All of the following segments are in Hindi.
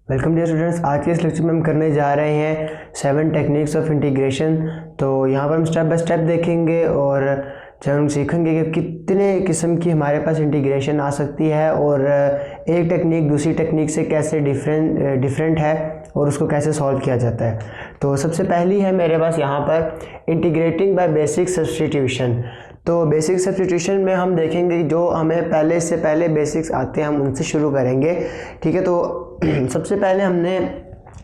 Welcome dear students. आज के इस लेक्चर में हम करने जा रहे हैं 7 टेक्निक्स ऑफ इंटीग्रेशन। तो यहाँ पर हम स्टेप बाय स्टेप देखेंगे और जब हम सीखेंगे कि कितने किस्म की हमारे पास इंटीग्रेशन आ सकती है और एक टेक्निक दूसरी टेक्निक से कैसे डिफरेंट है और उसको कैसे सॉल्व किया जाता है। तो सबसे पहली है मेरे पास यहाँ पर इंटीग्रेटिंग बाय बेसिक सब्स्टिट्यूशन। तो बेसिक सब्स्टिट्यूशन में हम देखेंगे जो हमें पहले बेसिक्स आते हैं हम उनसे शुरू करेंगे। ठीक है, तो सबसे पहले हमने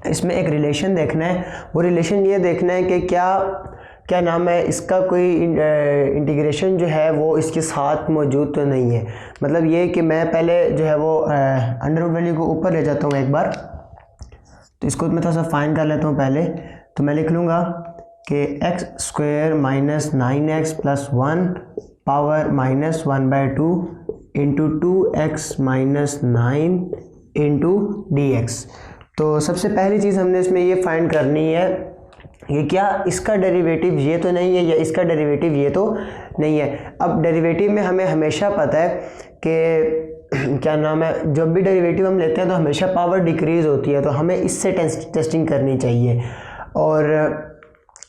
इसमें एक रिलेशन देखना है। वो रिलेशन ये देखना है कि क्या नाम है इसका, कोई इंटीग्रेशन जो है वो इसके साथ मौजूद तो नहीं है। मतलब ये कि मैं पहले जो है वो अंडर रूट वैल्यू को ऊपर ले जाता हूँ एक बार। तो इसको मैं थोड़ा सा फाइन कर लेता हूँ पहले। तो मैं लिख लूँगा कि x square minus 9x plus 1 power minus 1/2 into 2x minus 9 into dx। तो सबसे पहली चीज़ हमने इसमें ये फाइंड करनी है कि क्या इसका डेरिवेटिव ये तो नहीं है या इसका डेरिवेटिव ये तो नहीं है। अब डेरिवेटिव में हमें हमेशा पता है कि क्या नाम है, जब भी डेरिवेटिव हम लेते हैं तो हमेशा पावर डिक्रीज़ होती है, तो हमें इससे टेस्टिंग करनी चाहिए। और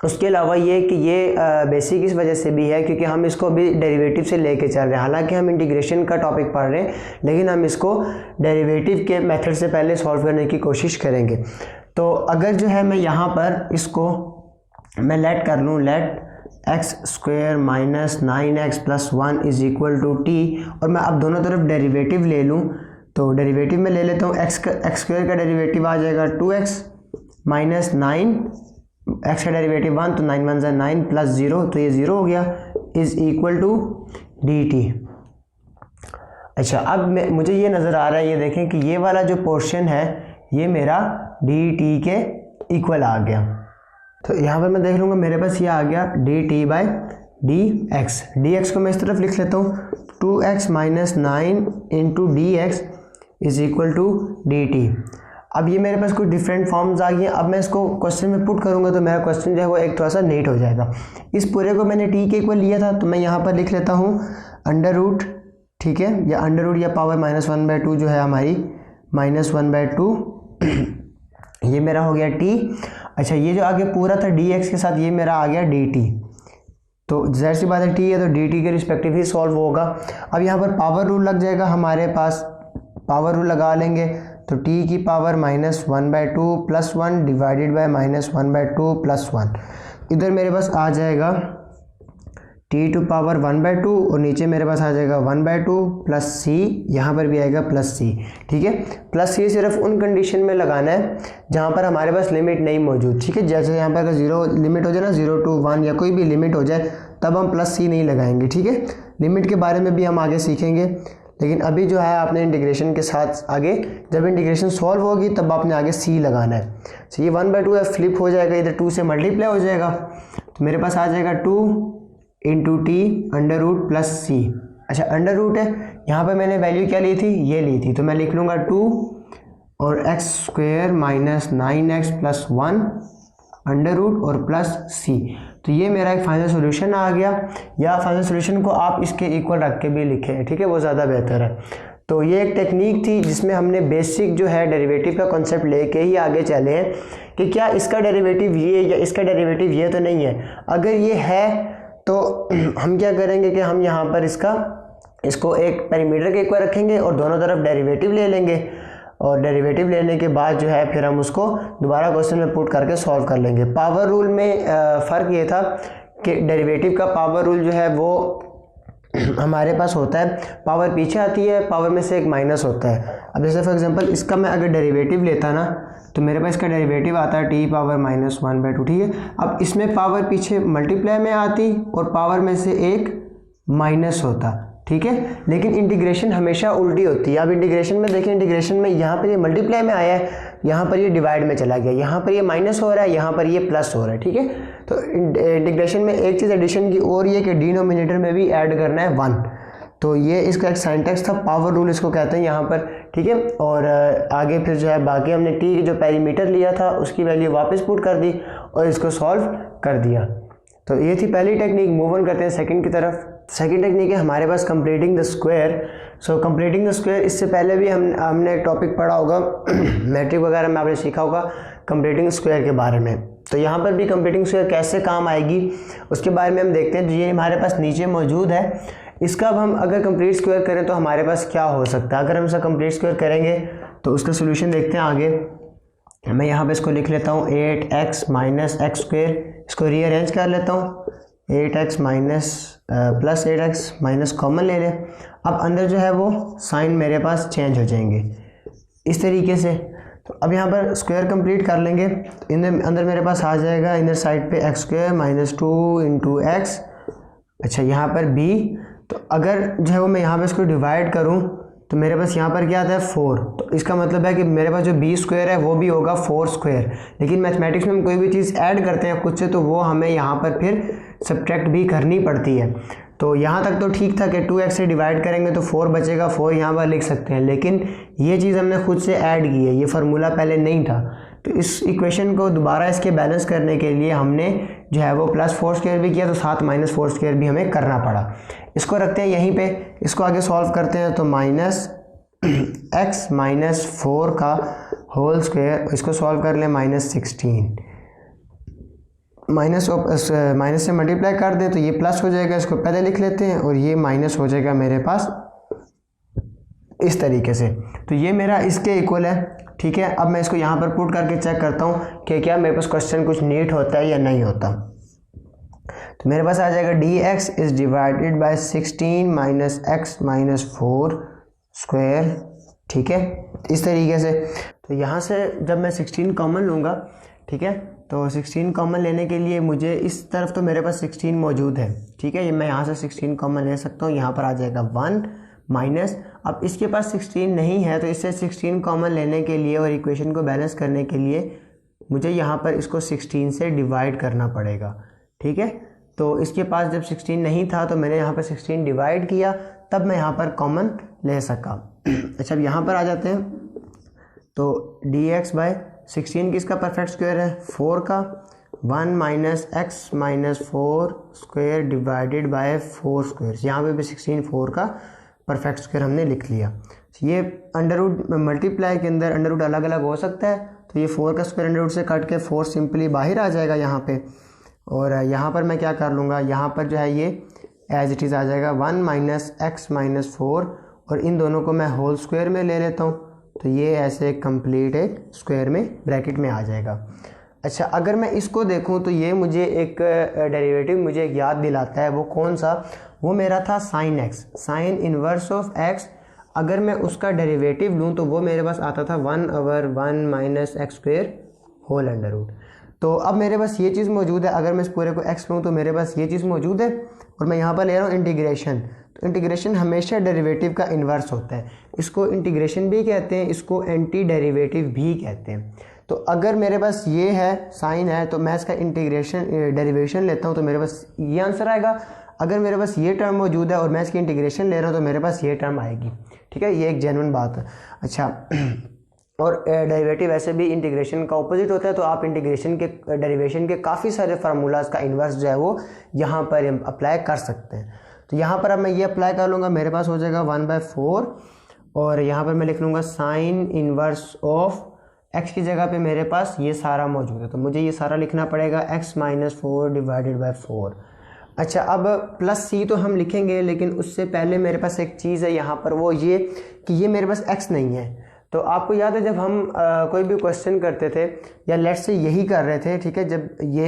उसके अलावा ये कि ये बेसिक इस वजह से भी है क्योंकि हम इसको भी डेरिवेटिव से लेके चल रहे हैं। हालांकि हम इंटीग्रेशन का टॉपिक पढ़ रहे हैं लेकिन हम इसको डेरिवेटिव के मेथड से पहले सॉल्व करने की कोशिश करेंगे। तो अगर जो है मैं यहाँ पर इसको मैं लेट कर लूँ, let x square minus 9x plus 1 is equal to t, और मैं अब दोनों तरफ डेरिवेटिव ले लूँ। तो डेरिवेटिव में ले लेता हूँ, एक्स स्क्वायर का डेरिवेटिव आ जाएगा 2x माइनस 9, एक्स का डेरिवेटिव 1 तो 9 1 9 प्लस 0 तो ये 0 हो गया, इज इक्वल टू dt। अच्छा, अब मुझे ये नज़र आ रहा है, ये देखें कि ये वाला जो पोर्शन है ये मेरा dt के इक्वल आ गया। तो यहाँ पर मैं देख लूँगा मेरे पास ये आ गया dt बाई dx को मैं इस तरफ लिख लेता हूँ 2x minus 9 into dx is equal to dt। अब ये मेरे पास कुछ डिफरेंट फॉर्म्स आ गई हैं। अब मैं इसको क्वेश्चन में पुट करूँगा तो मेरा क्वेश्चन जो है वो एक थोड़ा सा नीट हो जाएगा। इस पूरे को मैंने टी के इक्वल लिया था तो मैं यहाँ पर लिख लेता हूँ अंडर रूट, ठीक है, या अंडर रूट या पावर माइनस 1/2 जो है हमारी माइनस 1/2, ये मेरा हो गया टी। अच्छा, ये जो आगे पूरा था dx के साथ ये मेरा आ गया dt। तो जाहिर सी बात है टी है तो dt के रिस्पेक्टिव ही सॉल्व होगा। अब यहाँ पर पावर रूल लग जाएगा हमारे पास, पावर रूल लगा लेंगे तो t की power minus 1/2 plus 1 divided by minus 1/2 plus 1। इधर मेरे पास आ जाएगा t टू पावर 1/2 और नीचे मेरे पास आ जाएगा 1/2 प्लस c, यहाँ पर भी आएगा प्लस c। ठीक है, प्लस c सिर्फ उन कंडीशन में लगाना है जहाँ पर हमारे पास लिमिट नहीं मौजूद। ठीक है, जैसे यहाँ पर अगर 0 लिमिट हो जाए ना, 0 to 1 या कोई भी लिमिट हो जाए तब हम प्लस c नहीं लगाएंगे। ठीक है, लिमिट के बारे में भी हम आगे सीखेंगे, लेकिन अभी जो है आपने इंटीग्रेशन के साथ आगे जब इंटीग्रेशन सॉल्व होगी तब आपने आगे c लगाना है। तो ये 1/2 है, फ्लिप हो जाएगा, इधर 2 से मल्टीप्लाई हो जाएगा तो मेरे पास आ जाएगा 2 into T under root plus C. अच्छा, अंडर रूट है, यहाँ पर मैंने वैल्यू क्या ली थी, ये ली थी, तो मैं लिख लूँगा 2 और x square minus 9x plus 1 under root और प्लस सी। तो ये मेरा एक फाइनल सॉल्यूशन आ गया, या फाइनल सॉल्यूशन को आप इसके इक्वल रख के भी लिखें, ठीक है, वो ज़्यादा बेहतर है। तो ये एक टेक्निक थी जिसमें हमने बेसिक जो है डेरिवेटिव का कॉन्सेप्ट लेके ही आगे चले हैं कि क्या इसका डेरिवेटिव ये या इसका डेरिवेटिव ये तो नहीं है। अगर ये है तो हम क्या करेंगे कि हम यहाँ पर इसको एक पैरामीटर के इक्वल रखेंगे और दोनों तरफ डेरिवेटिव ले लेंगे, और डेरिवेटिव लेने के बाद जो है फिर हम उसको दोबारा क्वेश्चन में पुट करके सॉल्व कर लेंगे। पावर रूल में फ़र्क ये था कि डेरिवेटिव का पावर रूल जो है वो हमारे पास होता है, पावर पीछे आती है, पावर में से एक माइनस होता है। अब जैसे फॉर एग्जांपल इसका मैं अगर डेरिवेटिव लेता ना तो मेरे पास इसका डेरिवेटिव आता है टी पावर माइनस 1/2। ठीक है, अब इसमें पावर पीछे मल्टीप्लाई में आती और पावर में से एक माइनस होता। ठीक है, लेकिन इंटीग्रेशन हमेशा उल्टी होती है। अब इंटीग्रेशन में देखें, इंटीग्रेशन में यहाँ पर ये मल्टीप्लाई में आया है, यहाँ पर ये डिवाइड में चला गया, यहाँ पर ये माइनस हो रहा है, यहाँ पर ये प्लस हो रहा है। ठीक है, तो इंटीग्रेशन में एक चीज़ एडिशन की और ये कि डिनोमिनेटर में भी ऐड करना है 1। तो ये इसका एक सिंटैक्स था, पावर रूल इसको कहते हैं यहाँ पर। ठीक है, और आगे फिर जो है बाकी हमने टी जो पैरामीटर लिया था उसकी वैल्यू वापस पुट कर दी और इसको सॉल्व कर दिया। तो ये थी पहली टेक्निक। मूव ऑन करते हैं सेकंड की तरफ। सेकंड टेक्निक है हमारे पास completing the square. So completing the square, इससे पहले भी हमने एक टॉपिक पढ़ा होगा मैट्रिक वगैरह में, आपने सीखा होगा कंप्लीटिंग स्क्वायर के बारे में। तो यहाँ पर भी कंप्लीटिंग स्क्वायर कैसे काम आएगी उसके बारे में हम देखते हैं। तो ये हमारे पास नीचे मौजूद है, इसका अब हम अगर कंप्लीट स्क्वायर करें तो हमारे पास क्या हो सकता है। अगर हम इसका कंप्लीट स्क्वायर करेंगे तो उसका सोल्यूशन देखते हैं आगे। मैं यहाँ पे इसको लिख लेता हूँ 8x माइनस एक्स स्क्वायर, इसको रीअरेंज कर लेता हूँ 8x minus plus 8x minus common ले लें। अब अंदर जो है वो साइन मेरे पास चेंज हो जाएंगे इस तरीके से। तो अब यहाँ पर स्क्वायर कंप्लीट कर लेंगे, अंदर मेरे पास आ जाएगा इधर साइड पे x square minus 2 into x. अच्छा यहाँ पर b, तो अगर जो है वो मैं यहाँ पर इसको डिवाइड करूँ तो मेरे पास यहाँ पर क्या आता है 4। तो इसका मतलब है कि मेरे पास जो b स्क्वायर है वो भी होगा 4 स्क्वायर। लेकिन मैथमेटिक्स में हम कोई भी चीज़ ऐड करते हैं खुद से तो वो हमें यहाँ पर फिर सब्ट्रैक्ट भी करनी पड़ती है। तो यहाँ तक तो ठीक था कि 2x से डिवाइड करेंगे तो 4 बचेगा, 4 यहाँ पर लिख सकते हैं। लेकिन ये चीज़ हमने खुद से ऐड की है, ये फार्मूला पहले नहीं था। तो इस इक्वेशन को दोबारा इसके बैलेंस करने के लिए हमने जो है वो प्लस 4 स्क्वायर भी किया, तो साथ माइनस 4 स्क्वायर भी हमें करना पड़ा। इसको रखते हैं यहीं पे, इसको आगे सॉल्व करते हैं। तो माइनस x माइनस 4 का होल स्क्वायर, इसको सॉल्व कर लें माइनस 16, माइनस से मल्टीप्लाई कर दें तो ये प्लस हो जाएगा, इसको पहले लिख लेते हैं, और ये माइनस हो जाएगा मेरे पास इस तरीके से। तो ये मेरा इसके इक्वल है, ठीक है। अब मैं इसको यहाँ पर पुट करके चेक करता हूँ कि क्या मेरे पास क्वेश्चन कुछ नीट होता है या नहीं होता। तो मेरे पास आ जाएगा dx is divided by 16 minus x minus 4 square, ठीक है, इस तरीके से। तो यहाँ से जब मैं 16 कॉमन लूँगा, ठीक है, तो 16 कॉमन लेने के लिए मुझे इस तरफ तो मेरे पास 16 मौजूद है, ठीक है, ये मैं यहाँ से 16 कॉमन ले सकता हूँ। यहाँ पर आ जाएगा 1 माइनस, अब इसके पास 16 नहीं है तो इससे 16 कॉमन लेने के लिए और इक्वेशन को बैलेंस करने के लिए मुझे यहाँ पर इसको 16 से डिवाइड करना पड़ेगा, ठीक है। तो इसके पास जब 16 नहीं था तो मैंने यहाँ पर 16 डिवाइड किया, तब मैं यहाँ पर कॉमन ले सका। अच्छा अब यहाँ पर आ जाते हैं। तो dx बाय 16 किसका परफेक्ट स्क्वायर है, 4 का, 1 minus x minus 4 square divided by 4 square. यहाँ पे भी 16 4 का परफेक्ट स्क्वायर हमने लिख लिया। ये अंडर रूट मल्टीप्लाई के अंदर अंडर रूट अलग अलग हो सकता है, तो ये 4 का स्क्वायर अंडर रूट से कट के 4 सिंपली बाहर आ जाएगा यहाँ पे। और यहाँ पर मैं क्या कर लूँगा, यहाँ पर जो है ये एज इट इज़ आ जाएगा 1 माइनस एक्स माइनस 4, और इन दोनों को मैं होल स्क्वायर में ले लेता हूँ, तो ये ऐसे कंप्लीट एक स्क्वायर में ब्रैकेट में आ जाएगा। अच्छा अगर मैं इसको देखूँ तो ये मुझे एक डेरिवेटिव मुझे एक याद दिलाता है, वो कौन सा, वो मेरा था sine x, sign inverse of x. अगर मैं उसका डेरिवेटिव लूँ तो वो मेरे पास आता था 1/1 minus x square whole under root. तो अब मेरे पास ये चीज़ मौजूद है, अगर मैं इस पूरे को एक्स लूँ तो मेरे पास ये चीज़ मौजूद है, और मैं यहाँ पर ले रहा हूँ इंटीग्रेशन। तो इंटीग्रेशन हमेशा डेरिवेटिव का इन्वर्स होता है, इसको इंटीग्रेशन भी कहते हैं, इसको एंटी डेरिवेटिव भी कहते हैं। तो अगर मेरे पास ये है साइन है तो मैं इसका इंटीग्रेशन डेरिवेशन लेता हूँ तो मेरे पास ये आंसर आएगा। अगर मेरे पास ये टर्म मौजूद है और मैं इसकी इंटीग्रेशन ले रहा हूँ तो मेरे पास ये टर्म आएगी, ठीक है, ये एक जेन्युइन बात है। अच्छा और डेरिवेटिव वैसे भी इंटीग्रेशन का ऑपोजिट होता है, तो आप इंटीग्रेशन के डेरिवेशन के काफ़ी सारे फार्मूलाज का इन्वर्स जो है वो यहाँ पर अप्लाई कर सकते हैं। तो यहाँ पर अब मैं ये अप्लाई कर लूँगा, मेरे पास हो जाएगा 1/4, और यहाँ पर मैं लिख लूँगा साइन इन्वर्स ऑफ एक्स की जगह पे मेरे पास ये सारा मौजूद है, तो मुझे ये सारा लिखना पड़ेगा x माइनस 4 डिवाइडेड बाई 4। अच्छा अब प्लस c तो हम लिखेंगे, लेकिन उससे पहले मेरे पास एक चीज़ है यहाँ पर, वो ये कि ये मेरे पास x नहीं है। तो आपको याद है जब हम कोई भी क्वेश्चन करते थे, या लेट से यही कर रहे थे, ठीक है, जब ये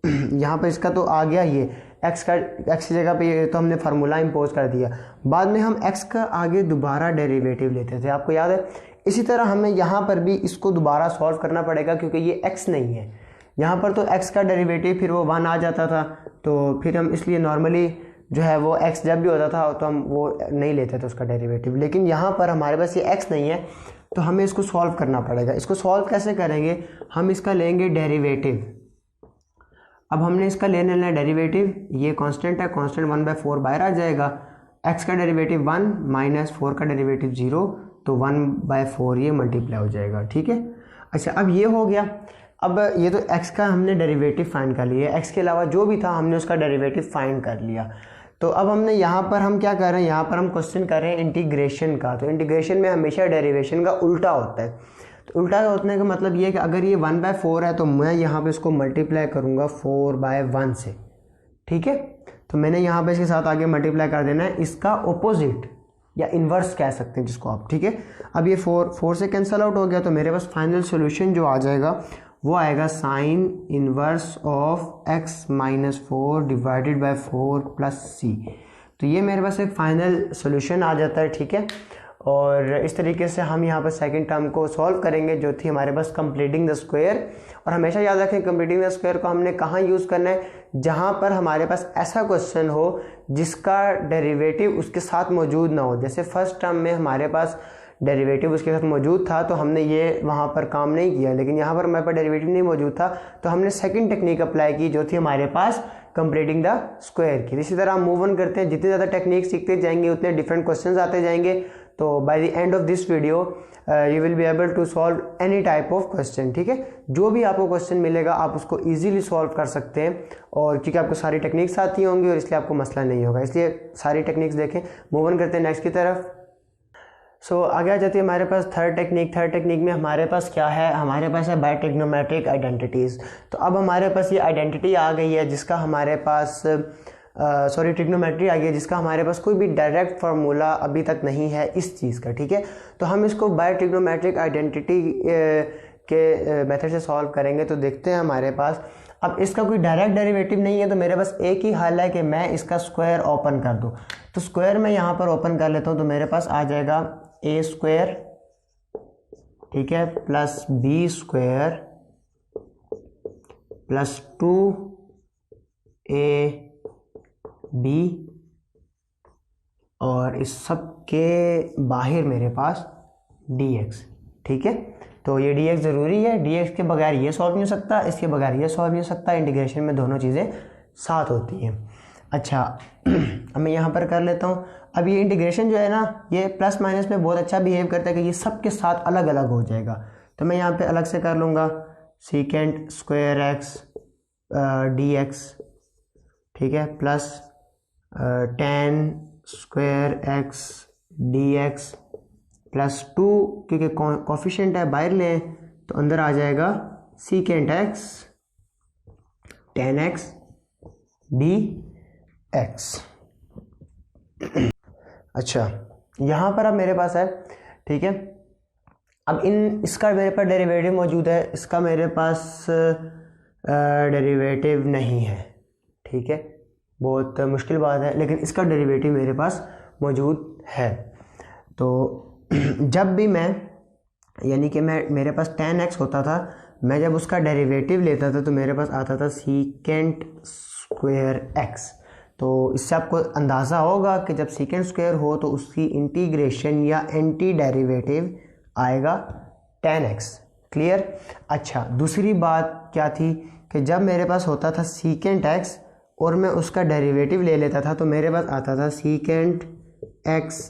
यहाँ पर इसका तो आ गया ये x की जगह पे ये तो हमने फार्मूला इम्पोज कर दिया, बाद में हम x का आगे दोबारा डेरिवेटिव लेते थे, आपको याद है। इसी तरह हमें यहाँ पर भी इसको दोबारा सॉल्व करना पड़ेगा, क्योंकि ये x नहीं है। यहाँ पर तो x का डेरिवेटिव फिर वो 1 आ जाता था, तो फिर हम इसलिए नॉर्मली जो है वो x जब भी होता था तो हम वो नहीं लेते थे उसका डेरिवेटिव। लेकिन यहाँ पर हमारे पास ये x नहीं है, तो हमें इसको सॉल्व करना पड़ेगा। इसको सॉल्व कैसे करेंगे, हम इसका लेंगे डेरिवेटिव। अब हमने इसका लेने लेना डेरिवेटिव, ये कांस्टेंट है, कांस्टेंट 1/4 बाहर आ जाएगा, x का डेरिवेटिव 1 माइनस 4 का डेरिवेटिव 0, तो 1/4 ये मल्टीप्लाई हो जाएगा, ठीक है। अच्छा अब ये हो गया। अब ये तो x का हमने डेरिवेटिव फाइंड कर लिया, x के अलावा जो भी था हमने उसका डेरिवेटिव फाइंड कर लिया। तो अब हमने यहाँ पर हम क्या कर रहे हैं, यहाँ पर हम क्वेश्चन कर रहे हैं इंटीग्रेशन का। तो इंटीग्रेशन में हमेशा डेरिवेशन का उल्टा होता है। तो उल्टा होने का मतलब ये है कि अगर ये 1/4 है तो मैं यहाँ पे इसको मल्टीप्लाई करूँगा 4/1 से, ठीक है। तो मैंने यहाँ पे इसके साथ आगे मल्टीप्लाई कर देना है, इसका ऑपोजिट या इन्वर्स कह सकते हैं जिसको आप, ठीक है। अब ये 4 से कैंसिल आउट हो गया, तो मेरे पास फाइनल सोल्यूशन जो आ जाएगा वो आएगा sine inverse of x-4 divided by 4 plus सी। तो ये मेरे पास एक फाइनल सोल्यूशन आ जाता है, ठीक है। और इस तरीके से हम यहाँ पर सेकंड टर्म को सॉल्व करेंगे जो थी हमारे पास कंप्लीटिंग द स्क्वायर। और हमेशा याद रखें कंप्लीटिंग द स्क्वायर को हमने कहाँ यूज़ करना है, जहाँ पर हमारे पास ऐसा क्वेश्चन हो जिसका डेरिवेटिव उसके साथ मौजूद ना हो। जैसे फर्स्ट टर्म में हमारे पास डेरिवेटिव उसके साथ मौजूद था तो हमने ये वहाँ पर काम नहीं किया, लेकिन यहाँ पर हमारे पास डेरिवेटिव नहीं मौजूद था तो हमने सेकंड टेक्निक अप्लाई की जो थी हमारे पास कंप्लीटिंग द स्क्वायर की। इसी तरह हम मूव ऑन करते हैं, जितने ज़्यादा टेक्निक सीखते जाएंगे उतने डिफरेंट क्वेश्चंस आते जाएंगे। तो by the end of this video you will be able to solve any type of question, ठीक है। जो भी आपको क्वेश्चन मिलेगा आप उसको ईजिली सॉल्व कर सकते हैं, और क्योंकि आपको सारी टेक्निक्स आती होंगी और इसलिए आपको मसला नहीं होगा, इसलिए सारी टेक्निक्स देखें। मूव ऑन करते हैं नेक्स्ट की तरफ। सो आगे आ जाती है हमारे पास थर्ड टेक्निक में हमारे पास क्या है, हमारे पास है बाय ट्रिग्नोमेट्रिक आइडेंटिटीज़। तो अब हमारे पास ये आइडेंटिटी आ गई है जिसका हमारे पास ट्रिग्नोमेट्री आ गई है जिसका हमारे पास कोई भी डायरेक्ट फार्मूला अभी तक नहीं है इस चीज़ का, ठीक है। तो हम इसको बाय ट्रिग्नोमेट्रिक आइडेंटिटी के मेथड से सॉल्व करेंगे। तो देखते हैं हमारे पास अब इसका कोई डायरेक्ट डेरिवेटिव नहीं है तो मेरे पास एक ही हल है कि मैं इसका स्क्वायर ओपन कर दूं। तो स्क्वायर मैं यहाँ पर ओपन कर लेता हूँ तो मेरे पास आ जाएगा a², ठीक है, प्लस b² प्लस 2ab, और इस सब के बाहर मेरे पास dx, ठीक है। तो ये dx ज़रूरी है, dx के बगैर ये सॉल्व नहीं हो सकता, इसके बगैर ये सॉल्व नहीं हो सकता। इंटीग्रेशन में दोनों चीज़ें साथ होती हैं। अच्छा अब मैं यहाँ पर कर लेता हूँ। अब ये इंटीग्रेशन जो है ना ये प्लस माइनस में बहुत अच्छा बिहेव करता है कि ये सब के साथ अलग अलग हो जाएगा। तो मैं यहाँ पे अलग से कर लूँगा सीकेंट स्क्वायर x dx, ठीक है, plus tan square x dx plus 2, क्योंकि कोफिशिएंट है बाहर लें तो अंदर आ जाएगा secant x tan x dx। अच्छा यहाँ पर अब मेरे पास है, ठीक है। अब इसका मेरे पास डेरिवेटिव मौजूद है, इसका मेरे पास डेरिवेटिव नहीं है, ठीक है, बहुत मुश्किल बात है, लेकिन इसका डेरिवेटिव मेरे पास मौजूद है। तो जब भी मैं यानी कि मेरे पास tan x होता था, मैं जब उसका डेरिवेटिव लेता था तो मेरे पास आता था सीकेंट स्क्वायर x। तो इससे आपको अंदाज़ा होगा कि जब सीकेंट स्क्वायर हो तो उसकी इंटीग्रेशन या एंटी डेरिवेटिव आएगा tan x। क्लियर। अच्छा दूसरी बात क्या थी कि जब मेरे पास होता था सीकेंट x और मैं उसका डेरिवेटिव ले लेता था तो मेरे पास आता था सीकेंट x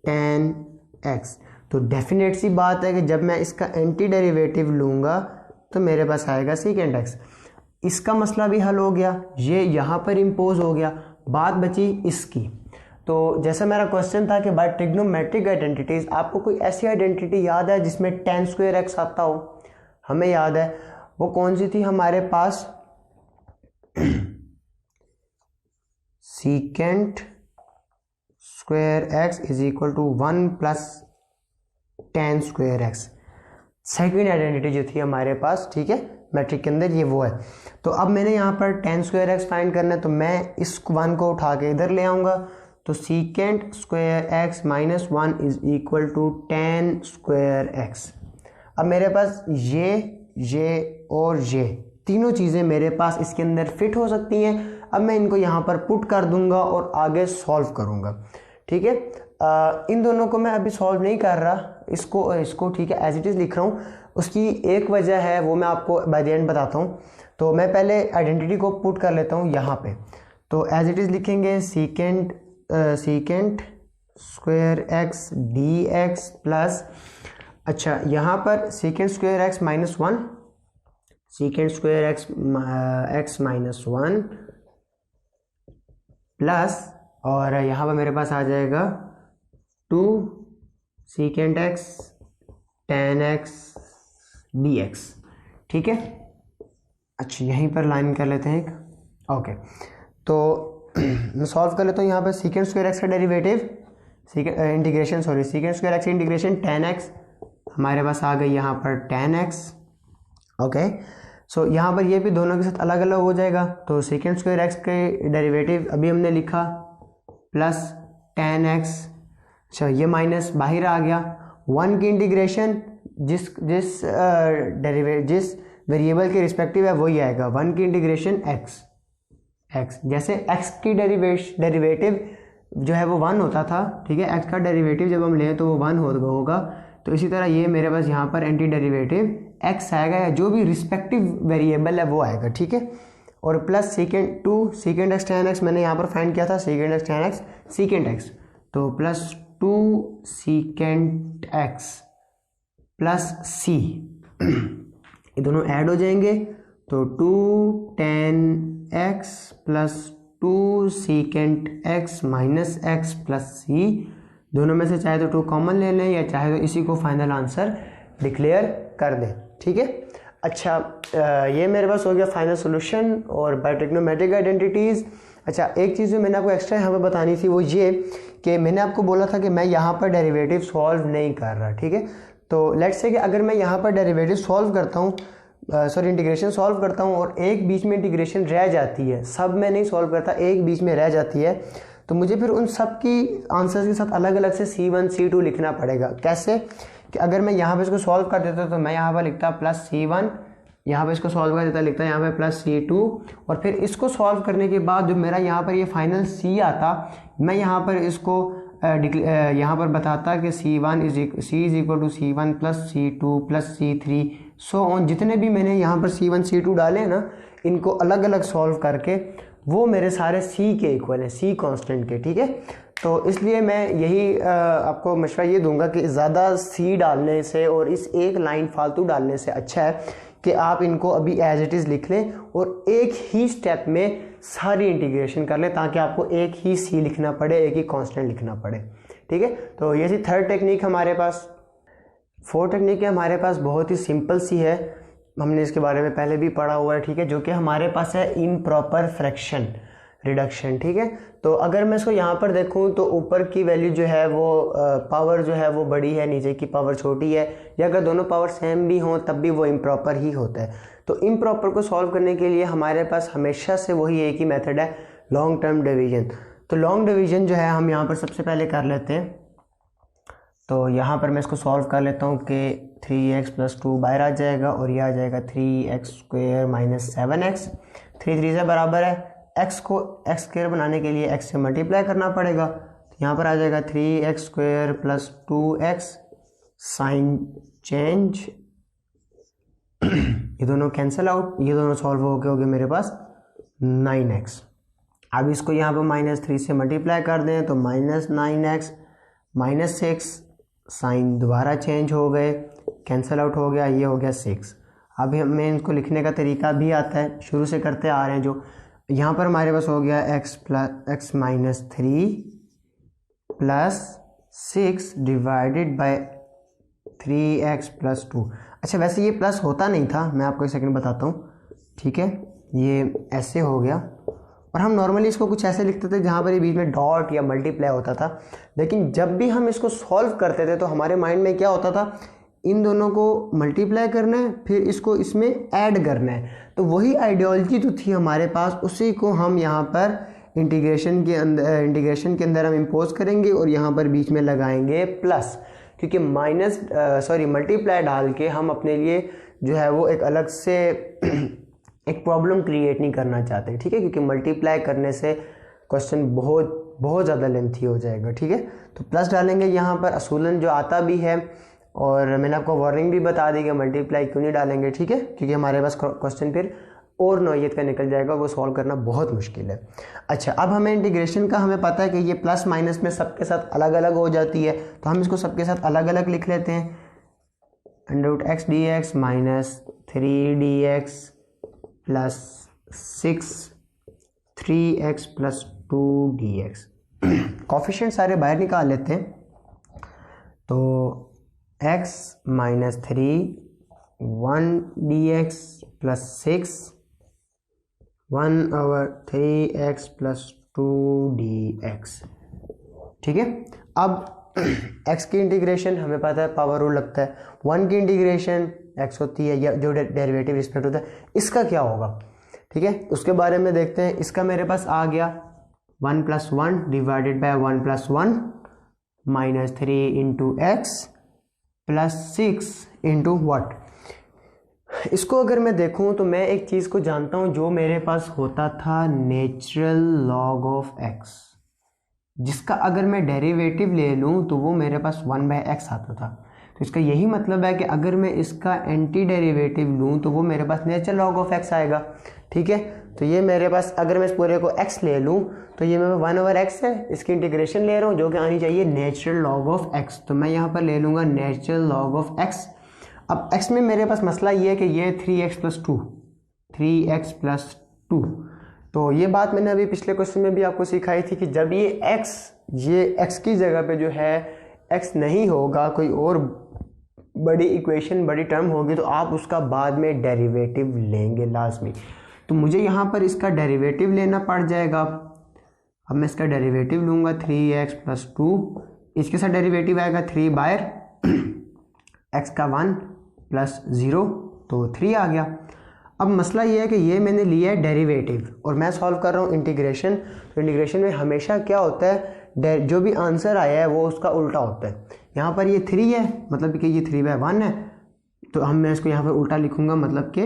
tan x। तो डेफिनेट सी बात है कि जब मैं इसका एंटी डेरिवेटिव लूँगा तो मेरे पास आएगा सीकेंट x। इसका मसला भी हल हो गया, ये यहाँ पर इम्पोज हो गया, बात बची इसकी। तो जैसा मेरा क्वेश्चन था कि बाय ट्रिग्नोमेट्रिक आइडेंटिटीज़, आपको कोई ऐसी आइडेंटिटी याद है जिसमें tan स्क्वायर x आता हो? हमें याद है, वो कौन सी थी हमारे पास? Secant square x is equal to 1 plus tan square x। Second identity जो थी हमारे पास, ठीक है, मैट्रिक के अंदर, ये वो है। तो अब मैंने यहाँ पर tan स्क्वायर x फाइंड करना है तो मैं इस 1 को उठा के इधर ले आऊँगा। तो secant square x minus 1 is equal to tan square x। अब मेरे पास ये और ये तीनों चीज़ें मेरे पास इसके अंदर फिट हो सकती हैं। अब मैं इनको यहाँ पर पुट कर दूंगा और आगे सॉल्व करूँगा, ठीक है। इन दोनों को मैं अभी सॉल्व नहीं कर रहा, इसको ठीक है एज इट इज़ लिख रहा हूँ। उसकी एक वजह है, वो मैं आपको बाय द एंड बताता हूँ। तो मैं पहले आइडेंटिटी को पुट कर लेता हूँ यहाँ पे। तो एज इट इज़ लिखेंगे secant square x dx plus, अच्छा यहाँ पर secant square x minus 1, secant square x minus 1 plus और यहाँ पर मेरे पास आ जाएगा 2 secant x tan x dx। ठीक है, अच्छा यहीं पर लाइन कर लेते हैं एक। ओके, तो मैं सॉल्व कर लेता हूँ यहाँ पर सीकेंट स्क्वायर एक्स का derivative integration secant square x integration tan x हमारे पास आ गई यहाँ पर tan x। ओके, सो यहाँ पर ये भी दोनों के साथ अलग अलग हो जाएगा, तो सीकेंट स्क्वायर एक्स के डेरिवेटिव अभी हमने लिखा प्लस tan x। अच्छा, ये माइनस बाहर आ गया। 1 की इंटीग्रेशन जिस वेरिएबल के रिस्पेक्टिव है वही आएगा, 1 की इंटीग्रेशन x। जैसे x की डेरिवेटिव जो है वो 1 होता था, ठीक है, x का डेरिवेटिव जब हम लें तो वो 1 होगा, तो इसी तरह ये मेरे पास यहाँ पर एंटी डेरिवेटिव x आएगा, या जो भी रिस्पेक्टिव वेरिएबल है वो आएगा। ठीक है, और plus secant 2 secant x tan x मैंने यहाँ पर फाइंड किया था, secant x tan x secant x, तो plus 2 secant x plus c ये दोनों ऐड हो जाएंगे, तो 2 tan x plus 2 secant x minus x plus c, दोनों में से चाहे तो 2 कॉमन ले लें या चाहे तो इसी को फाइनल आंसर डिक्लेयर कर दें। ठीक है, अच्छा ये मेरे पास हो गया फाइनल सॉल्यूशन और बाय ट्रिग्नोमेट्रिक आइडेंटिटीज़। अच्छा, एक चीज़ जो मैंने आपको एक्स्ट्रा यहाँ पर बतानी थी वो ये कि मैंने आपको बोला था कि मैं यहाँ पर डेरिवेटिव सॉल्व नहीं कर रहा। ठीक है, तो लेट्स से कि अगर मैं यहाँ पर डेरिवेटिव सॉल्व करता हूँ, इंटीग्रेशन सॉल्व करता हूँ और एक बीच में इंटीग्रेशन रह जाती है, सब में नहीं सॉल्व करता, एक बीच में रह जाती है, तो मुझे फिर उन सब की आंसर्स के साथ अलग अलग से C1 C2 लिखना पड़ेगा। कैसे कि अगर मैं यहाँ पे इसको सॉल्व कर देता तो मैं यहाँ पर लिखता प्लस C1, यहाँ पे इसको सॉल्व कर देता लिखता यहाँ पे प्लस C2, और फिर इसको सॉल्व करने के बाद जो मेरा यहाँ पर ये फाइनल C आता, मैं यहाँ पर इसको यहाँ पर बताता कि C1 is equal to C1 plus C2 plus C3 so on, जितने भी मैंने यहाँ पर C1 C2 डाले ना, इनको अलग अलग सॉल्व करके वो मेरे सारे C के इक्वल हैं, C कांस्टेंट के। ठीक है, तो इसलिए मैं यही आपको मशवरा ये दूंगा कि ज़्यादा C डालने से और इस एक लाइन फालतू डालने से अच्छा है कि आप इनको अभी एज इट इज़ लिख लें और एक ही स्टेप में सारी इंटीग्रेशन कर लें, ताकि आपको एक ही C लिखना पड़े, एक ही कांस्टेंट लिखना पड़े। ठीक है, तो ये थी थर्ड टेक्निक हमारे पास। फोर्थ टेक्निक हमारे पास बहुत ही सिंपल सी है, हमने इसके बारे में पहले भी पढ़ा हुआ है। ठीक है, जो कि हमारे पास है इम्प्रॉपर फ्रैक्शन रिडक्शन। ठीक है, तो अगर मैं इसको यहाँ पर देखूँ तो ऊपर की वैल्यू जो है वो पावर जो है वो बड़ी है, नीचे की पावर छोटी है, या अगर दोनों पावर सेम भी हों तब भी वो इम्प्रॉपर ही होता है। तो इम्प्रॉपर को सॉल्व करने के लिए हमारे पास हमेशा से वही एक ही मेथड है, लॉन्ग टर्म डिवीजन। तो लॉन्ग डिवीजन जो है हम यहाँ पर सबसे पहले कर लेते हैं। तो यहाँ पर मैं इसको सॉल्व कर लेता हूँ कि 3x प्लस 2 बाहर आ जाएगा और यह आ जाएगा 3x स्क्वायर माइनस 7x। 3 से बराबर है, x को x स्क्वायर बनाने के लिए x से मल्टीप्लाई करना पड़ेगा, तो यहाँ पर आ जाएगा 3x square plus 2x sign change ये दोनों कैंसिल आउट, ये दोनों सॉल्व हो गए मेरे पास 9x। अब इसको यहाँ पर -3 से मल्टीप्लाई कर दें तो -9x माइनस 6 साइन दोबारा चेंज हो गए, कैंसिल आउट हो गया, ये हो गया 6। अब हमें इनको लिखने का तरीका भी आता है, शुरू से करते आ रहे हैं। जो यहाँ पर हमारे पास हो गया x minus 3 plus 6 divided by 3x plus 2। अच्छा, वैसे ये प्लस होता नहीं था, मैं आपको एक सेकंड बताता हूँ। ठीक है, ये ऐसे हो गया, और हम नॉर्मली इसको कुछ ऐसे लिखते थे जहाँ पर ये बीच में डॉट या मल्टीप्लाई होता था, लेकिन जब भी हम इसको सॉल्व करते थे तो हमारे माइंड में क्या होता था, इन दोनों को मल्टीप्लाई करना है फिर इसको इसमें ऐड करना है। तो वही आइडियोलॉजी जो थी हमारे पास, उसी को हम यहाँ पर इंटीग्रेशन के अंदर हम इम्पोज करेंगे और यहाँ पर बीच में लगाएंगे प्लस, क्योंकि मल्टीप्लाई डाल के हम अपने लिए जो है वो एक अलग से एक प्रॉब्लम क्रिएट नहीं करना चाहते। ठीक है, क्योंकि मल्टीप्लाई करने से क्वेश्चन बहुत ज़्यादा लेंथी हो जाएगा। ठीक है, तो प्लस डालेंगे यहाँ पर, असूलन जो आता भी है, और मैंने आपको वार्निंग भी बता दी कि मल्टीप्लाई क्यों नहीं डालेंगे। ठीक है, क्योंकि हमारे पास क्वेश्चन फिर और नौयत का निकल जाएगा, वो सॉल्व करना बहुत मुश्किल है। अच्छा, अब हमें इंटीग्रेशन का हमें पता है कि ये प्लस माइनस में सबके साथ अलग अलग हो जाती है, तो हम इसको सबके साथ अलग अलग लिख लेते हैं। √x dx minus 3dx plus 6 3x plus 2 dx। Coefficient सारे बाहर निकाल लेते हैं। तो x minus 3 1 dx plus 6 1/3x plus 2 dx। ठीक है, अब x की इंटीग्रेशन हमें पता है पावर रूल लगता है, 1 की इंटीग्रेशन x होती है या जो डेरिवेटिव रिस्पेक्ट होता है इसका क्या होगा। ठीक है, उसके बारे में देखते हैं। इसका मेरे पास आ गया 1 + 1 divided by 1 + 1 minus 3 into x plus 6 into what. इसको अगर मैं देखूं तो मैं एक चीज़ को जानता हूं जो मेरे पास होता था नेचुरल लॉग ऑफ x, जिसका अगर मैं डेरिवेटिव ले लूं तो वो मेरे पास 1/x आता था। तो इसका यही मतलब है कि अगर मैं इसका एंटी डेरिवेटिव लूं तो वो मेरे पास नेचुरल लॉग ऑफ x आएगा। ठीक है, तो ये मेरे पास अगर मैं इस पूरे को x ले लूं तो ये मैं 1/x है, इसकी इंटीग्रेशन ले रहा हूं जो कि आनी चाहिए नेचुरल लॉग ऑफ x। तो मैं यहाँ पर ले लूँगा नेचुरल लॉग ऑफ x। अब x में मेरे पास मसला ये है कि ये 3x + 2 3x + 2। तो ये बात मैंने अभी पिछले क्वेश्चन में भी आपको सिखाई थी कि जब ये x की जगह पे जो है x नहीं होगा, कोई और बड़ी इक्वेशन बड़ी टर्म होगी तो आप उसका बाद में डेरिवेटिव लेंगे लाजमी। तो मुझे यहाँ पर इसका डेरिवेटिव लेना पड़ जाएगा। अब मैं इसका डेरिवेटिव लूँगा 3x + 2, इसके साथ डेरिवेटिव आएगा 3/x का 1 + 0 तो 3 आ गया। अब मसला ये है कि ये मैंने लिया है डेरिवेटिव और मैं सॉल्व कर रहा हूँ इंटीग्रेशन। तो इंटीग्रेशन में हमेशा क्या होता है, जो भी आंसर आया है वो उसका उल्टा होता है। यहाँ पर ये 3 है, मतलब कि ये 3/1 है, तो मैं इसको यहाँ पर उल्टा लिखूँगा, मतलब कि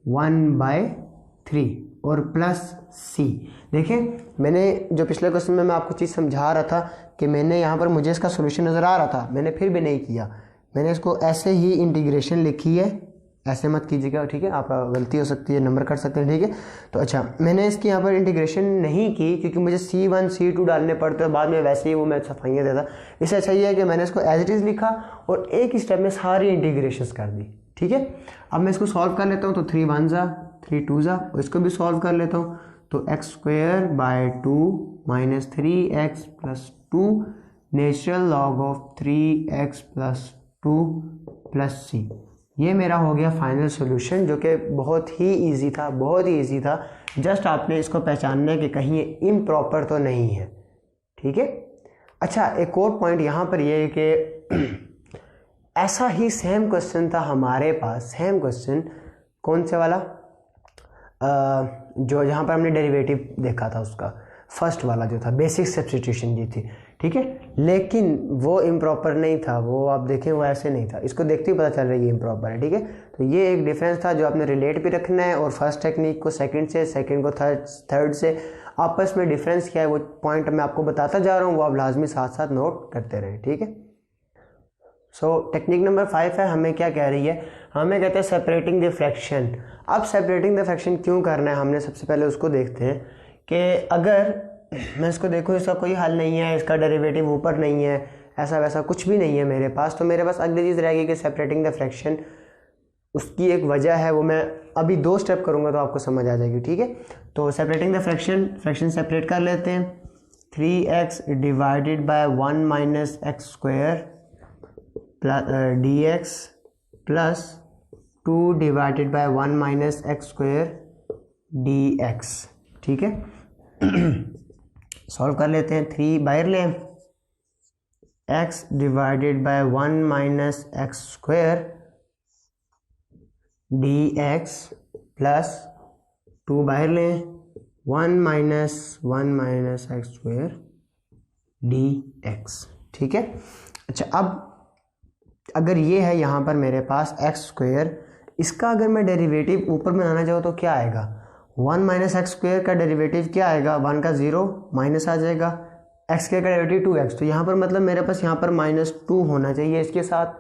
1/3 और प्लस c। देखें, मैंने जो पिछले क्वेश्चन में मैं आपको चीज़ समझा रहा था कि मैंने यहाँ पर मुझे इसका सोल्यूशन नज़र आ रहा था, मैंने फिर भी नहीं किया, मैंने इसको ऐसे ही इंटीग्रेशन लिखी है, ऐसे मत कीजिएगा। ठीक है, आपका गलती हो सकती है, नंबर कर सकते हैं। ठीक है, तो अच्छा मैंने इसकी यहाँ पर इंटीग्रेशन नहीं की क्योंकि मुझे C1 C2 डालने पड़ते हैं, बाद में वैसे ही वो मैं सफाइयाँ देता। इससे अच्छा ये है कि मैंने इसको एज इट इज़ लिखा और एक ही स्टेप में सारी इंटीग्रेशन कर दी। ठीक है, अब मैं इसको सॉल्व कर लेता हूँ। तो 3 1 ज़ा 3 2 ज़ा, और इसको भी सॉल्व कर लेता हूँ। तो x² / 2 - 3x + 2 natural log of 3x + 2 + c। ये मेरा हो गया फाइनल सॉल्यूशन, जो कि बहुत ही इजी था, बहुत ही इजी था। जस्ट आपने इसको पहचानना है कि कहीं ये इम्प्रॉपर तो नहीं है। ठीक है, अच्छा एक और पॉइंट यहाँ पर ये है कि ऐसा ही सेम क्वेश्चन था हमारे पास, सेम क्वेश्चन कौन से वाला, जो जहाँ पर हमने डेरिवेटिव देखा था उसका फर्स्ट वाला जो था बेसिक सब्स्टिट्यूशन जी थी। ठीक है, लेकिन वो इम्प्रॉपर नहीं था, वो आप देखें वो ऐसे नहीं था, इसको देखते ही पता चल रहा है ये इम्प्रॉपर है। ठीक है, तो ये एक डिफरेंस था जो आपने रिलेट भी रखना है, और फर्स्ट टेक्निक को सेकंड से, सेकंड को थर्ड से आपस में डिफरेंस क्या है वो पॉइंट मैं आपको बताता जा रहा हूँ, वो आप लाजमी साथ साथ नोट करते रहें। ठीक है, सो टेक्निक नंबर 5 है, हमें क्या कह रही है, हमें कहते हैं सेपरेटिंग द फ्रैक्शन। अब सेपरेटिंग द फ्रैक्शन क्यों करना है, हमने सबसे पहले उसको देखते हैं कि अगर मैं इसको देखूँ इसका कोई हल नहीं है, इसका डेरिवेटिव ऊपर नहीं है, ऐसा वैसा कुछ भी नहीं है मेरे पास, तो मेरे पास अगली चीज़ रहेगी कि सेपरेटिंग द फ्रैक्शन। उसकी एक वजह है, वो मैं अभी 2 स्टेप करूँगा तो आपको समझ आ जाएगी। ठीक है, तो सेपरेटिंग द फ्रैक्शन सेपरेट कर लेते हैं। 3x divided by 1 - x² dx plus 2 divided by 1 - x² dx। ठीक है, सॉल्व कर लेते हैं। 3 बाहर लें, x divided by 1 - x² dx plus 2 बाहर लें, 1 - x² dx। ठीक है, अच्छा अब अगर ये है यहाँ पर मेरे पास x², इसका अगर मैं डेरिवेटिव ऊपर में आना चाहूँ तो क्या आएगा, 1 - x² का डेरिवेटिव क्या आएगा, 1 का 0 माइनस आ जाएगा, x² का डेरिवेटिव 2x, तो यहाँ पर मतलब मेरे पास यहाँ पर -2 होना चाहिए इसके साथ।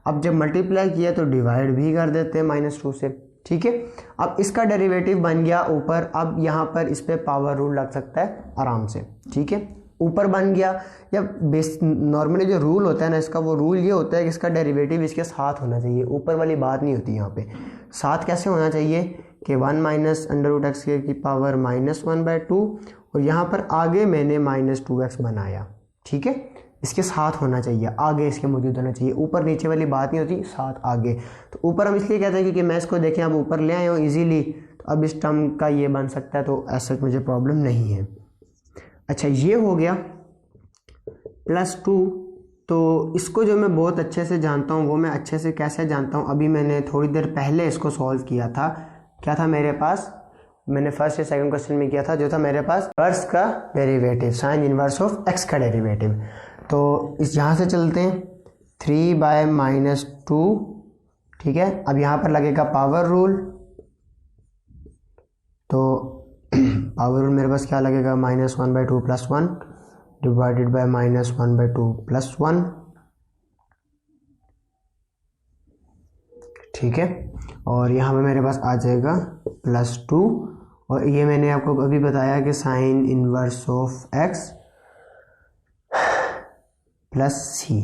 अब जब मल्टीप्लाई किया तो डिवाइड भी कर देते हैं -2 से। ठीक है, अब इसका डेरिवेटिव बन गया ऊपर, अब यहाँ पर इस पर पावर रूल लग सकता है आराम से। ठीक है, ऊपर बन गया, या बेस नॉर्मली जो रूल होता है ना इसका, वो रूल ये होता है कि इसका डेरिवेटिव इसके साथ होना चाहिए, ऊपर वाली बात नहीं होती यहाँ पे। साथ कैसे होना चाहिए कि 1 माइनस अंडर रूट एक्स की पावर -1/2 और यहाँ पर आगे मैंने -2x बनाया। ठीक है, इसके साथ होना चाहिए, आगे इसके मौजूद होना चाहिए, ऊपर नीचे वाली बात नहीं होती, साथ आगे। तो ऊपर हम इसलिए कहते हैं क्योंकि मैं इसको देखें अब ऊपर ले आए हो ईजीली, तो अब इस टर्म का ये बन सकता है, तो ऐसा मुझे प्रॉब्लम नहीं है। अच्छा, ये हो गया +2। तो इसको जो मैं बहुत अच्छे से जानता हूँ वो मैं अच्छे से कैसे जानता हूँ, अभी मैंने थोड़ी देर पहले इसको सॉल्व किया था। क्या था मेरे पास, मैंने फर्स्ट या सेकंड क्वेश्चन में किया था, जो था मेरे पास इनवर्स का derivative, sign inverse of x का डेरिवेटिव। तो इस यहाँ से चलते हैं 3/-2। ठीक है, अब यहाँ पर लगेगा पावर रूल, तो पावर रूल मेरे पास क्या लगेगा, -1/2 + 1 डिवाइडेड बाय -1/2 + 1। ठीक है, और यहाँ पे मेरे पास आ जाएगा +2, और ये मैंने आपको अभी बताया कि sign inverse of x + c।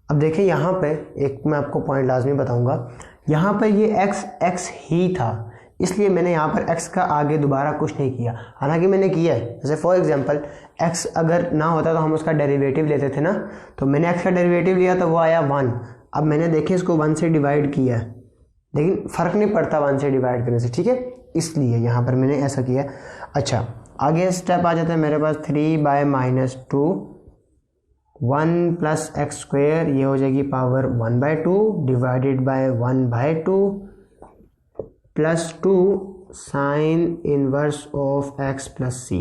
अब देखिए यहाँ पे एक मैं आपको पॉइंट लाजमी बताऊंगा, यहाँ पर ये x ही था, इसलिए मैंने यहाँ पर x का आगे दोबारा कुछ नहीं किया, हालांकि मैंने किया है। जैसे फॉर एग्जांपल x अगर ना होता तो हम उसका डेरिवेटिव लेते थे ना, तो मैंने x का डेरिवेटिव लिया तो वो आया 1। अब मैंने देखे इसको 1 से डिवाइड किया, लेकिन फ़र्क नहीं पड़ता 1 से डिवाइड करने से। ठीक है, इसलिए यहाँ पर मैंने ऐसा किया। अच्छा, आगे स्टेप आ जाता है मेरे पास 3/-2 1 + x², ये हो जाएगी power 1/2 divided by 1/2 +2 sine inverse of x + c।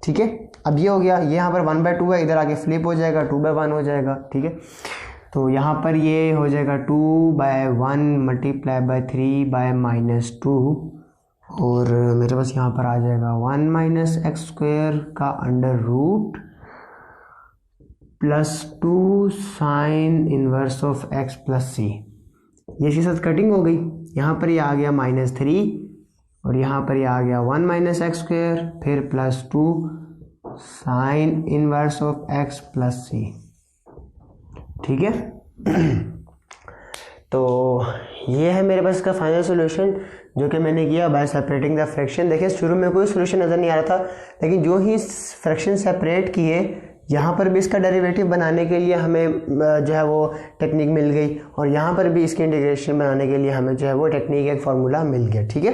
ठीक है, अब ये हो गया, ये यहाँ पर 1/2 है, इधर आके फ्लिप हो जाएगा, 2/1 हो जाएगा। ठीक है, तो यहाँ पर ये हो जाएगा 2/1 × 3/-2, और मेरे पास यहाँ पर आ जाएगा 1 - x² का under root +2 sine inverse of x + c। ये इसके साथ कटिंग हो गई, यहाँ पर ये आ गया -3 और यहाँ पर ये आ गया 1 - x², फिर +2 sine inverse of x + c। ठीक है, तो ये है मेरे पास इसका फाइनल सॉल्यूशन, जो कि मैंने किया बाय सेपरेटिंग द फ्रैक्शन। देखिए शुरू में कोई सॉल्यूशन नज़र नहीं आ रहा था, लेकिन जो ही फ्रैक्शन सेपरेट किए, यहाँ पर भी इसका डेरिवेटिव बनाने के लिए हमें जो है वो टेक्निक मिल गई, और यहाँ पर भी इसकी इंटीग्रेशन बनाने के लिए हमें जो है वो टेक्निक, एक फार्मूला मिल गया। ठीक है,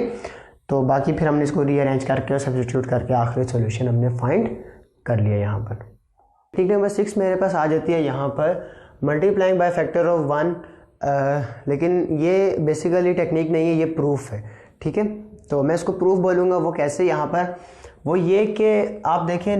तो बाकी फिर हमने इसको रीअरेंज करके और सब्स्टिट्यूट करके आखिरी सॉल्यूशन हमने फाइंड कर लिया यहाँ पर। ठीक, नंबर 6 मेरे पास आ जाती है यहाँ पर मल्टीप्लाइंग बाय फैक्टर ऑफ 1, लेकिन ये बेसिकली टेक्निक नहीं है, ये प्रूफ है। ठीक है, तो मैं इसको प्रूफ बोलूँगा। वो कैसे, यहाँ पर वो ये कि आप देखिए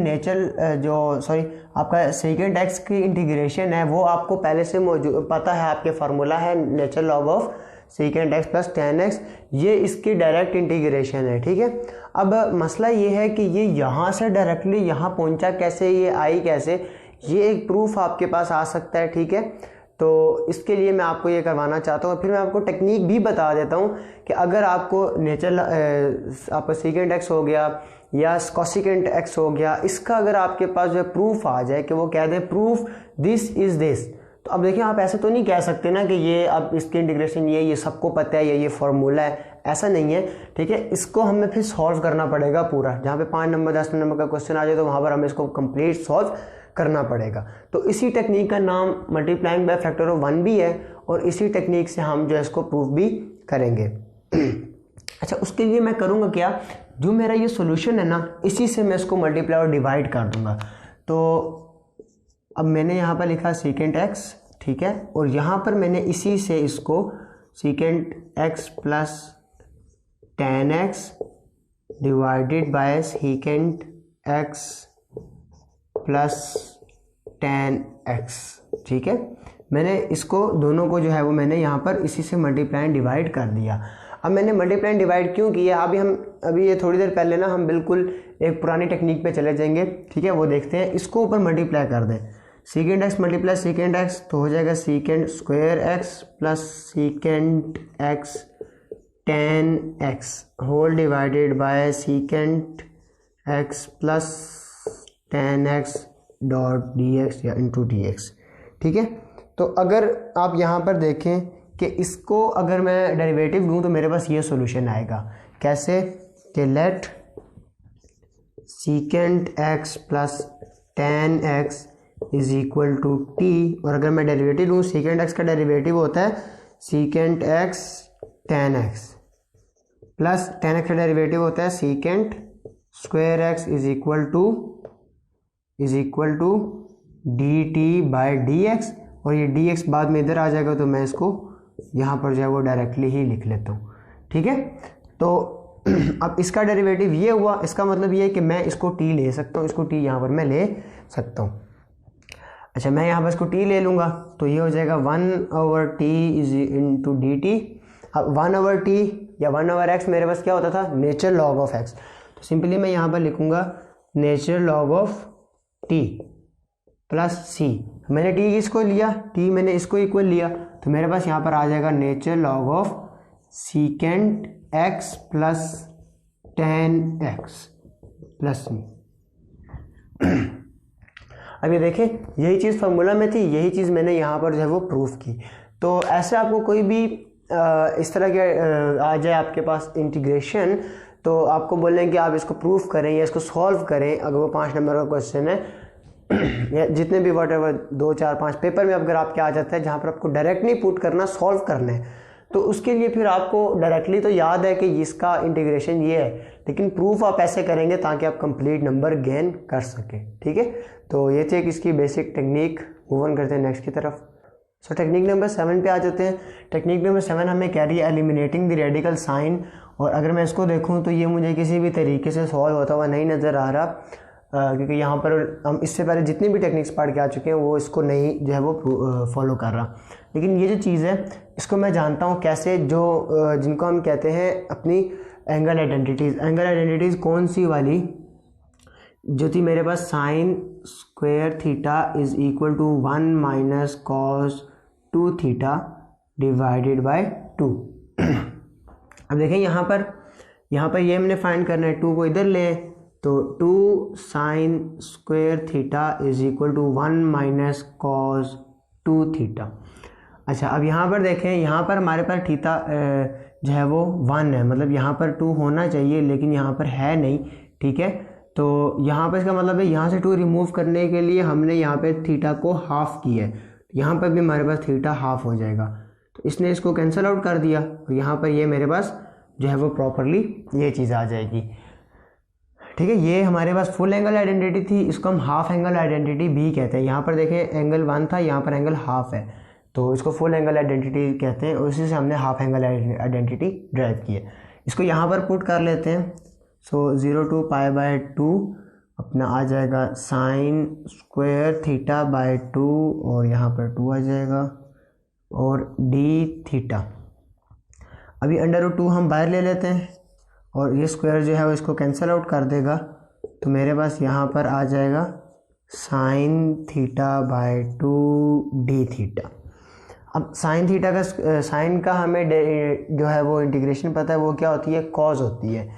आपका सेकेंड x की इंटीग्रेशन है, वो आपको पहले से मौजूद पता है, आपके फार्मूला है natural log of second x + tan x, ये इसकी डायरेक्ट इंटीग्रेशन है। ठीक है, अब मसला ये है कि ये यहाँ से डायरेक्टली यहाँ पहुँचा कैसे, ये आई कैसे, ये एक प्रूफ आपके पास आ सकता है। ठीक है, तो इसके लिए मैं आपको ये करवाना चाहता हूँ, फिर मैं आपको टेक्निक भी बता देता हूँ कि अगर आपको आपका सेकेंड x हो गया या कोसेकेंट x हो गया, इसका अगर आपके पास जो है प्रूफ आ जाए कि वो कह दे प्रूफ दिस इज़ दिस, तो अब देखिए आप ऐसे तो नहीं कह सकते ना कि ये अब इसकी इंटीग्रेशन ये सबको पता है, ये फार्मूला है, ऐसा नहीं है। ठीक है, इसको हमें फिर सॉल्व करना पड़ेगा पूरा, जहाँ पे 5 नंबर 10 नंबर का क्वेश्चन आ जाए तो वहाँ पर हमें इसको कंप्लीट सॉल्व करना पड़ेगा। तो इसी टेक्निक का नाम मल्टीप्लाइंग बाय फैक्टर ऑफ 1 भी है, और इसी टेक्निक से हम जो है इसको प्रूफ भी करेंगे। अच्छा, उसके लिए मैं करूँगा क्या, जो मेरा ये सॉल्यूशन है ना, इसी से मैं इसको मल्टीप्लाई और डिवाइड कर दूंगा। तो अब मैंने यहाँ पर लिखा सेकेंड x, ठीक है, और यहाँ पर मैंने इसी से इसको second x + tan x divided by secant x + tan x। ठीक है, मैंने इसको दोनों को जो है वो मैंने यहाँ पर इसी से मल्टीप्लाई एंड डिवाइड कर दिया। अब मैंने मल्टीप्लाई एंड डिवाइड क्यों किया, अभी ये थोड़ी देर पहले ना हम बिल्कुल एक पुरानी टेक्निक पे चले जाएंगे। ठीक है, वो देखते हैं। इसको ऊपर मल्टीप्लाई कर दें, secant x multiply secant x, तो हो जाएगा secant square x + secant x tan x whole divided by secant x + tan x dot dx या इंटू dx। ठीक है, तो अगर आप यहाँ पर देखें कि इसको अगर मैं डेरिवेटिव लूँ तो मेरे पास ये सॉल्यूशन आएगा। कैसे कि let secant x plus tan x is equal to t, और अगर मैं डेरिवेटिव लूँ, सीकेंट एक्स का डेरिवेटिव होता है secant x tan x, plus tan x का डेरिवेटिव होता है secant square x is equal to D t by d x, और ये डी एक्स बाद में इधर आ जाएगा तो मैं इसको यहाँ पर जो है वो डायरेक्टली ही लिख लेता हूँ। ठीक है, तो अब इसका डेरिवेटिव ये हुआ, इसका मतलब ये है कि मैं इसको टी ले सकता हूँ, इसको टी यहाँ पर मैं ले सकता हूँ। अच्छा, मैं यहाँ पर इसको टी ले लूँगा तो ये हो जाएगा 1/t is into D T. अब 1/t या 1/x मेरे पास क्या होता था, नेचर लॉग ऑफ x, तो सिंपली मैं यहाँ पर लिखूँगा nature log of t plus C. मैंने t किसको लिया, t मैंने इसको इक्वल लिया, तो मेरे पास यहाँ पर आ जाएगा nature log of secant x plus tan x plus C. अब ये देखें, यही चीज़ फार्मूला में थी, यही चीज़ मैंने यहाँ पर जो है वो प्रूफ की। तो ऐसे आपको कोई भी इस तरह के आ जाए आपके पास इंटीग्रेशन, तो आपको बोलें कि आप इसको प्रूफ करें या इसको सॉल्व करें, अगर वो 5 नंबर का क्वेश्चन है या जितने भी वॉटेवर 2 4 5 पेपर में अगर आपके आ जाता है जहाँ पर आपको डायरेक्ट नहीं पुट करना, सॉल्व करना है, तो उसके लिए फिर आपको डायरेक्टली तो याद है कि इसका इंटीग्रेशन ये है, लेकिन प्रूफ आप ऐसे करेंगे ताकि आप कंप्लीट नंबर गेन कर सकें। ठीक है, तो ये थी इसकी बेसिक टेक्निक। मूव ऑन करते हैं नेक्स्ट की तरफ। सो टेक्निक नंबर 7 पे आ जाते हैं। टेक्निक नंबर 7 हमें कह रही है एलिमिनेटिंग द रेडिकल साइन, और अगर मैं इसको देखूं तो ये मुझे किसी भी तरीके से सॉल्व होता हुआ नहीं नज़र आ रहा, क्योंकि यहाँ पर हम इससे पहले जितनी भी टेक्निक्स पढ़ के आ चुके हैं वो इसको नहीं जो है वो फॉलो कर रहा। लेकिन ये जो चीज़ है इसको मैं जानता हूँ कैसे, जो जिनको हम कहते हैं अपनी एंगल आइडेंटिटीज़। एंगल आइडेंटिटीज़ कौन सी वाली, जो थी मेरे पास sine square theta is equal to 1 minus cos 2 theta divided by 2। अब देखें यहाँ पर ये हमने फाइंड करना है, 2 को इधर लें तो 2 sine square theta is equal to 1 minus cos 2 theta. अच्छा, अब यहाँ पर देखें, यहाँ पर हमारे पास थीटा जो है वो 1 है, मतलब यहाँ पर 2 होना चाहिए लेकिन यहाँ पर है नहीं। ठीक है, तो यहाँ पर इसका मतलब है यहाँ से 2 रिमूव करने के लिए हमने यहाँ पे थीटा को हाफ किया है, यहाँ पर भी हमारे पास थीटा हाफ हो जाएगा, तो इसने इसको कैंसिल आउट कर दिया और यहाँ पर ये मेरे पास जो है वो प्रॉपरली ये चीज़ आ जाएगी। ठीक है, ये हमारे पास फुल एंगल आइडेंटिटी थी, इसको हम हाफ एंगल आइडेंटिटी भी कहते हैं। यहाँ पर देखें एंगल 1 था, यहाँ पर एंगल हाफ है, तो इसको फुल एंगल आइडेंटिटी कहते हैं, और उसी से हमने हाफ एंगल आइडेंटिटी ड्राइव की है। इसको यहाँ पर पुट कर लेते हैं। सो 0 to π/2 अपना आ जाएगा साइन स्क्वायर थीटा बाय 2, और यहाँ पर 2 आ जाएगा, और डी थीटा। अभी √2 हम बाहर ले लेते हैं और ये स्क्वायर जो है वो इसको कैंसिल आउट कर देगा, तो मेरे पास यहाँ पर आ जाएगा sine theta by 2 D theta. अब साइन थीटा का साइन का हमें जो है वो इंटीग्रेशन पता है वो क्या होती है, कॉज होती है,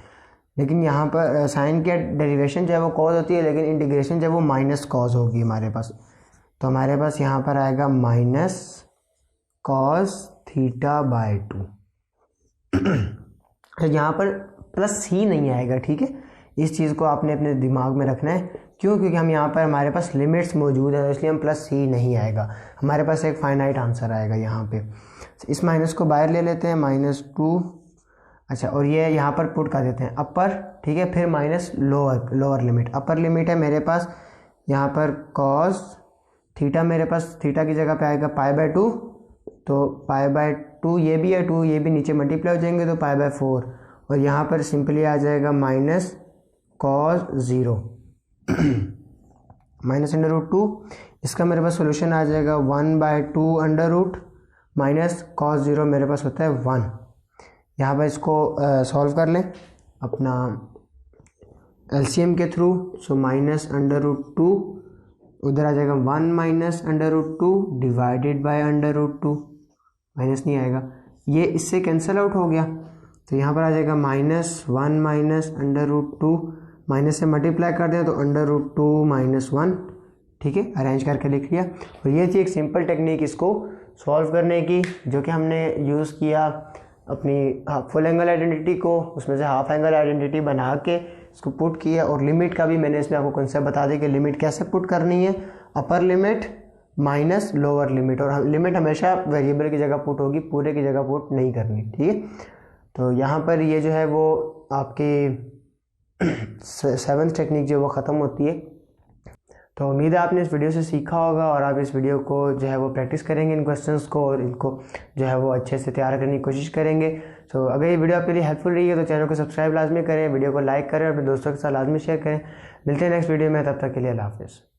लेकिन यहाँ पर साइन के डेरिवेशन जो है वो कॉज होती है, लेकिन इंटीग्रेशन जो है वो माइनस कॉज होगी हमारे पास। तो हमारे पास यहाँ पर आएगा माइनस कॉस थीटा बाय 2। यहाँ पर प्लस ही नहीं आएगा। ठीक है, इस चीज़ को आपने अपने दिमाग में रखना है, क्यों, क्योंकि हम यहाँ पर हमारे पास लिमिट्स मौजूद है, इसलिए हम प्लस ही नहीं आएगा, हमारे पास एक फाइनाइट आंसर आएगा यहाँ पे। इस माइनस को बाहर ले लेते हैं, -2। अच्छा, और ये यहाँ पर पुट कर देते हैं अपर। ठीक है, फिर minus lower limit. Upper limit है मेरे पास यहाँ पर कॉस थीटा, मेरे पास थीटा की जगह पे आएगा π/2, तो π/2 ये भी है, 2 ये भी नीचे मल्टीप्लाई हो जाएंगे तो π/4, और यहाँ पर सिंपली आ जाएगा माइनस कॉस 0 माइनस √2। इसका मेरे पास सोल्यूशन आ जाएगा 1/2 √ माइनस कॉस 0 मेरे पास होता है 1। यहाँ पर इसको सॉल्व कर लें अपना एलसीएम के थ्रू। सो माइनस √2 उधर आ जाएगा 1 माइनस √2 डिवाइडेड बाय √2, माइनस नहीं आएगा, ये इससे कैंसिल आउट हो गया, तो यहाँ पर आ जाएगा -1 माइनस √2, माइनस से मल्टीप्लाई कर दें तो √2 - 1। ठीक है, अरेंज करके लिख लिया। और ये थी एक सिंपल टेक्निक इसको सॉल्व करने की, जो कि हमने यूज़ किया अपनी फुल एंगल आइडेंटिटी को, उसमें से हाफ एंगल आइडेंटिटी बना के इसको पुट किया। और लिमिट का भी मैंने इसमें आपको कॉन्सेप्ट बता दिया कि लिमिट कैसे पुट करनी है, upper limit minus lower limit, और लिमिट हमेशा वेरिएबल की जगह पुट होगी, पूरे की जगह पुट नहीं करनी, ठीक है। तो यहाँ पर ये जो है वो आपकी 7th टेक्निक जो वो ख़त्म होती है। तो उम्मीद है आपने इस वीडियो से सीखा होगा और आप इस वीडियो को जो है वो प्रैक्टिस करेंगे इन क्वेश्चंस को, और इनको जो है वो अच्छे से तैयार करने की कोशिश करेंगे। तो अगर ये वीडियो आपके लिए हेल्पफुल रही है तो चैनल को सब्सक्राइब लाजमी करें, वीडियो को लाइक करें और अपने दोस्तों के साथ लाजमी शेयर करें। मिलते हैं नेक्स्ट वीडियो में, तब तक के लिए अल्लाह हाफ़िज़।